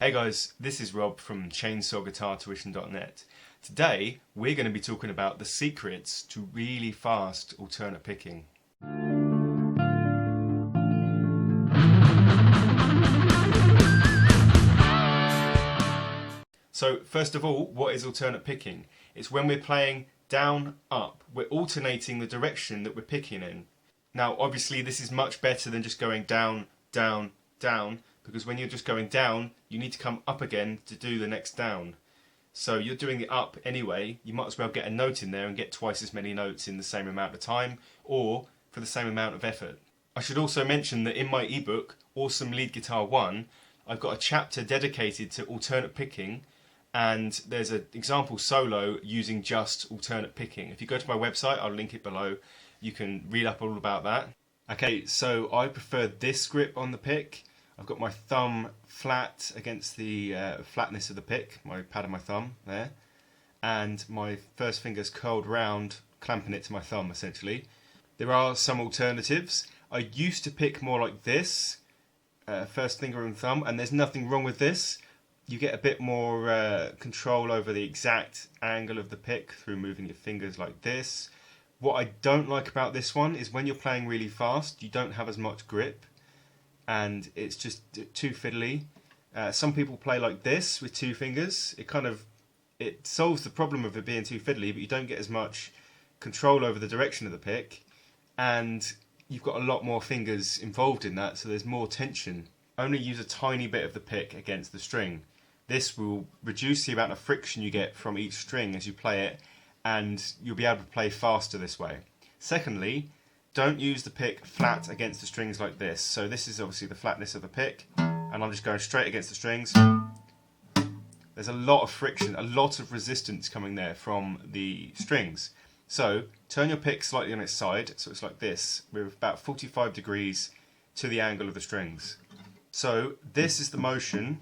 Hey guys, this is Rob from ChainsawGuitarTuition.net. Today we're going to be talking about the secrets to really fast alternate picking. So first of all, what is alternate picking? It's when we're playing down, up. We're alternating the direction that we're picking in. Now obviously this is much better than just going down, down, down, because when you're just going down, you need to come up again to do the next down. So you're doing the up anyway, you might as well get a note in there and get twice as many notes in the same amount of time, or for the same amount of effort. I should also mention that in my ebook, Awesome Lead Guitar 1, I've got a chapter dedicated to alternate picking, and there's an example solo using just alternate picking. If you go to my website, I'll link it below, you can read up all about that. Okay, so I prefer this grip on the pick. I've got my thumb flat against the flatness of the pick, my pad of my thumb there, and my first finger's curled round, clamping it to my thumb essentially. There are some alternatives. I used to pick more like this, first finger and thumb, and there's nothing wrong with this. You get a bit more control over the exact angle of the pick through moving your fingers like this. What I don't like about this one is when you're playing really fast, you don't have as much grip, and it's just too fiddly. Some people play like this with two fingers. It solves the problem of it being too fiddly, but you don't get as much control over the direction of the pick, and you've got a lot more fingers involved in that, so there's more tension. Only use a tiny bit of the pick against the string. This will reduce the amount of friction you get from each string as you play it, and you'll be able to play faster this way. Secondly, don't use the pick flat against the strings like this. So this is obviously the flatness of the pick, and I'm just going straight against the strings. There's a lot of friction, a lot of resistance coming there from the strings. So turn your pick slightly on its side, so it's like this, with about 45 degrees to the angle of the strings. So this is the motion,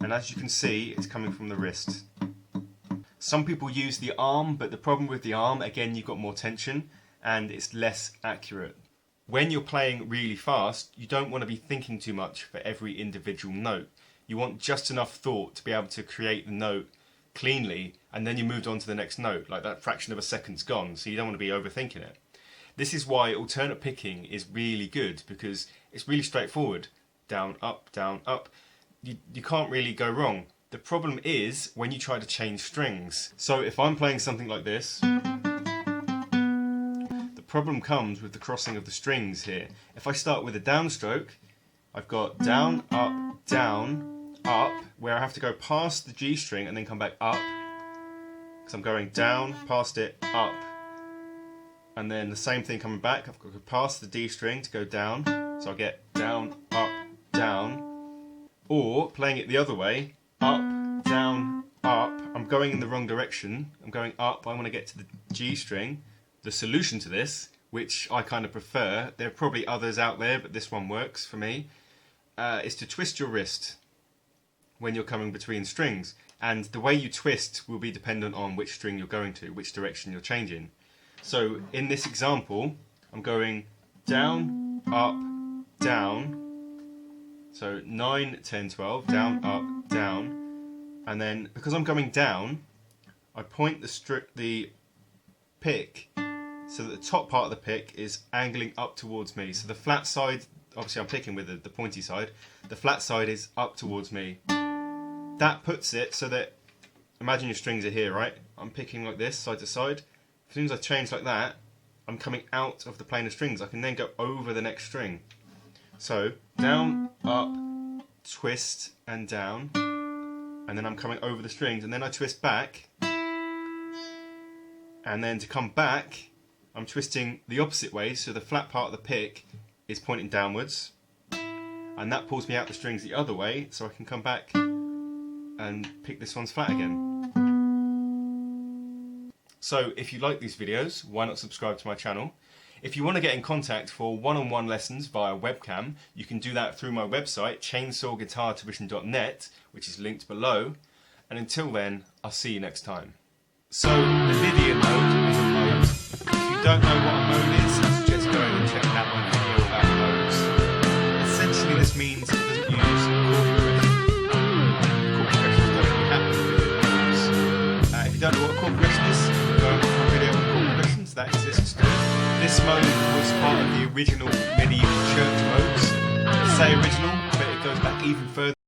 and as you can see, it's coming from the wrist. Some people use the arm, but the problem with the arm, again, you've got more tension and it's less accurate. When you're playing really fast, you don't want to be thinking too much for every individual note. You want just enough thought to be able to create the note cleanly, and then you moved on to the next note, like that fraction of a second's gone, so you don't want to be overthinking it. This is why alternate picking is really good, because it's really straightforward. Down, up, down, up. You can't really go wrong. The problem is when you try to change strings. So if I'm playing something like this, the problem comes with the crossing of the strings here. If I start with a downstroke, I've got down, up, where I have to go past the G string and then come back up, because I'm going down, past it, up, and then the same thing coming back. I've got to go past the D string to go down, so I get down, up, down. Or playing it the other way, up, down, up. I'm going in the wrong direction. I'm going up. I want to get to the G string. The solution to this, which I kind of prefer, there are probably others out there, but this one works for me, is to twist your wrist when you're coming between strings. And the way you twist will be dependent on which string you're going to, which direction you're changing. So in this example, I'm going down, up, down. So 9, 10, 12, down, up, down. And then, because I'm going down, I point the pick so that the top part of the pick is angling up towards me. So the flat side, obviously I'm picking with the pointy side, the flat side is up towards me. That puts it so that, imagine your strings are here, right? I'm picking like this, side to side. As soon as I change like that, I'm coming out of the plane of strings. I can then go over the next string. So down, up, twist and down, and then I'm coming over the strings, and then I twist back, and then to come back I'm twisting the opposite way, so the flat part of the pick is pointing downwards, and that pulls me out the strings the other way, so I can come back and pick this one's flat again. So if you like these videos, why not subscribe to my channel? If you want to get in contact for one-on-one lessons via webcam, you can do that through my website, ChainsawGuitarTuition.net, which is linked below. And until then, I'll see you next time. So, the Lydian mode is a mode. If you don't know what a mode is, I suggest going and check out my video about modes. Essentially, this means it doesn't use chord progression. don't know what a chord progression is, go and watch my video on chord progressions, that exists too. This mode was part of the original medieval church modes. I say original, but it goes back even further.